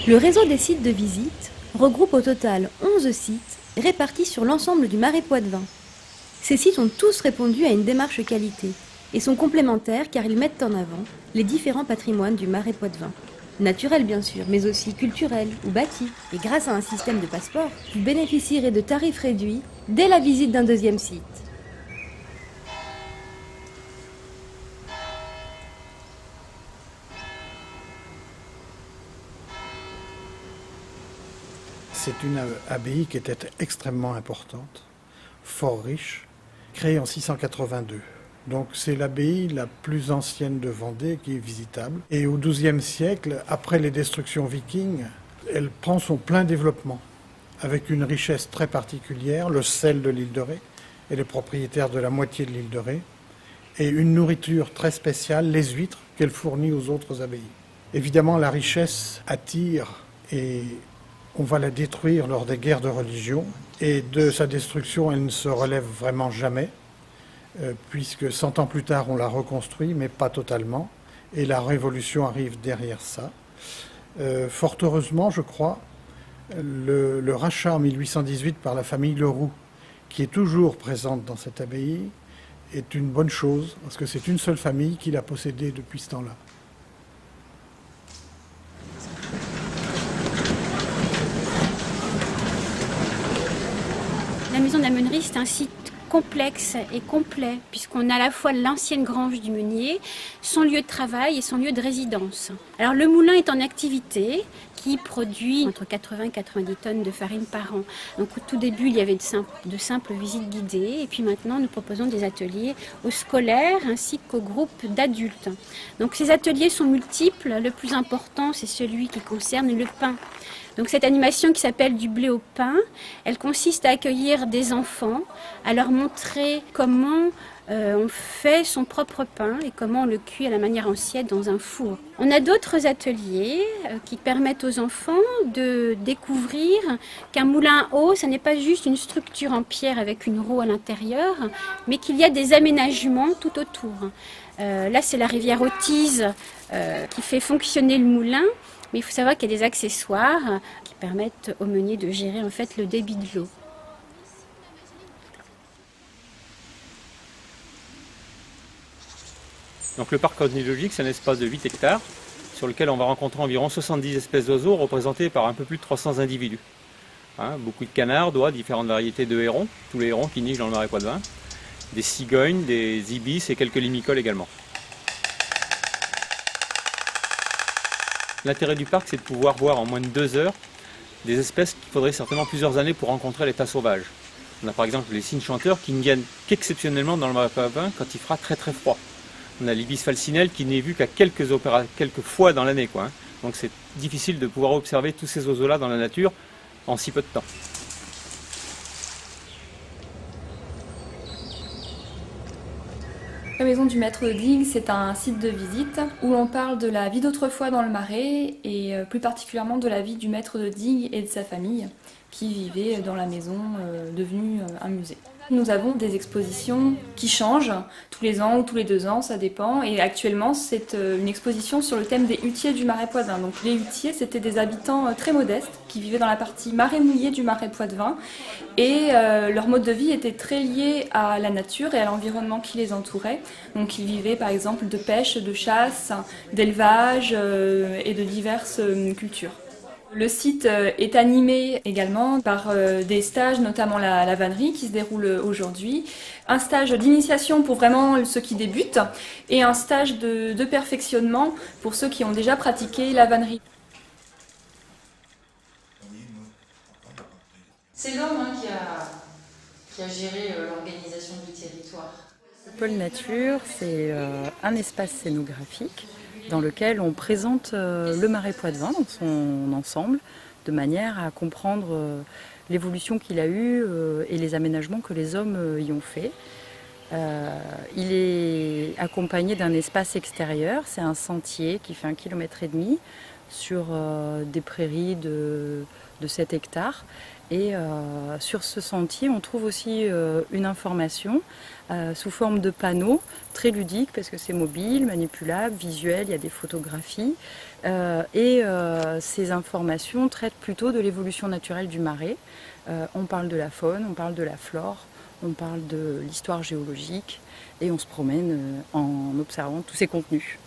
Le réseau des sites de visite regroupe au total 11 sites répartis sur l'ensemble du Marais Poitevin. Ces sites ont tous répondu à une démarche qualité et sont complémentaires car ils mettent en avant les différents patrimoines du Marais Poitevin. Naturels bien sûr, mais aussi culturels ou bâtis. Et grâce à un système de passeport, vous bénéficierez de tarifs réduits dès la visite d'un deuxième site. C'est une abbaye qui était extrêmement importante, fort riche, créée en 682. Donc c'est l'abbaye la plus ancienne de Vendée qui est visitable. Et au XIIe siècle, après les destructions vikings, elle prend son plein développement, avec une richesse très particulière, le sel de l'île de Ré. Elle est propriétaire de la moitié de l'île de Ré, et une nourriture très spéciale, les huîtres, qu'elle fournit aux autres abbayes. Évidemment, la richesse attire et on va la détruire lors des guerres de religion, et de sa destruction, elle ne se relève vraiment jamais, puisque 100 ans plus tard, on la reconstruit, mais pas totalement, et la Révolution arrive derrière ça. Fort heureusement, je crois, le rachat en 1818 par la famille Leroux, qui est toujours présente dans cette abbaye, est une bonne chose, parce que c'est une seule famille qui l'a possédée depuis ce temps-là. La maison de la Meunerie, c'est un site complexe et complet, puisqu'on a à la fois l'ancienne grange du meunier, son lieu de travail et son lieu de résidence. Alors le moulin est en activité, qui produit entre 80 et 90 tonnes de farine par an. Donc au tout début, il y avait de simples visites guidées, et puis maintenant, nous proposons des ateliers aux scolaires ainsi qu'aux groupes d'adultes. Donc ces ateliers sont multiples. Le plus important, c'est celui qui concerne le pain. Donc cette animation qui s'appelle du blé au pain, elle consiste à accueillir des enfants, à leur montrer comment on fait son propre pain et comment on le cuit à la manière ancienne dans un four. On a d'autres ateliers qui permettent aux enfants de découvrir qu'un moulin à eau, ça n'est pas juste une structure en pierre avec une roue à l'intérieur, mais qu'il y a des aménagements tout autour. Là, c'est la rivière Autise qui fait fonctionner le moulin. Mais il faut savoir qu'il y a des accessoires qui permettent au meunier de gérer en fait le débit de l'eau. Donc le parc ornithologique, c'est un espace de 8 hectares sur lequel on va rencontrer environ 70 espèces d'oiseaux représentées par un peu plus de 300 individus. Beaucoup de canards, d'oies, différentes variétés de hérons, tous les hérons qui nichent dans le Marais Poitevin, des cigognes, des ibis et quelques limicoles également. L'intérêt du parc, c'est de pouvoir voir en moins de 2 heures des espèces qu'il faudrait certainement plusieurs années pour rencontrer à l'état sauvage. On a par exemple les cygnes chanteurs qui ne viennent qu'exceptionnellement dans le Marais Poitevin quand il fera très très froid. On a l'ibis falcinelle qui n'est vu qu'à quelques fois dans l'année, Donc c'est difficile de pouvoir observer tous ces oiseaux-là dans la nature en si peu de temps. La maison du maître de digue, c'est un site de visite où l'on parle de la vie d'autrefois dans le Marais et plus particulièrement de la vie du maître de digue et de sa famille qui vivait dans la maison devenue un musée. Nous avons des expositions qui changent tous les ans ou tous les 2 ans, ça dépend. Et actuellement, c'est une exposition sur le thème des huttiers du Marais Poitevin. Donc les huttiers, c'était des habitants très modestes qui vivaient dans la partie marais mouillé du Marais Poitevin. Et leur mode de vie était très lié à la nature et à l'environnement qui les entourait. Donc ils vivaient par exemple de pêche, de chasse, d'élevage et de diverses cultures. Le site est animé également par des stages, notamment la vannerie qui se déroule aujourd'hui, un stage d'initiation pour vraiment ceux qui débutent et un stage de perfectionnement pour ceux qui ont déjà pratiqué la vannerie. C'est l'homme qui a géré l'organisation du territoire. Le pôle nature, c'est un espace scénographique dans lequel on présente le Marais Poitevin dans son ensemble, de manière à comprendre l'évolution qu'il a eue et les aménagements que les hommes y ont fait. Il est accompagné d'un espace extérieur, c'est un sentier qui fait 1,5 km sur des prairies de 7 hectares. Et sur ce sentier, on trouve aussi une information sous forme de panneaux, très ludique parce que c'est mobile, manipulable, visuel, il y a des photographies. Ces informations traitent plutôt de l'évolution naturelle du marais. On parle de la faune, on parle de la flore, on parle de l'histoire géologique et on se promène en observant tous ces contenus.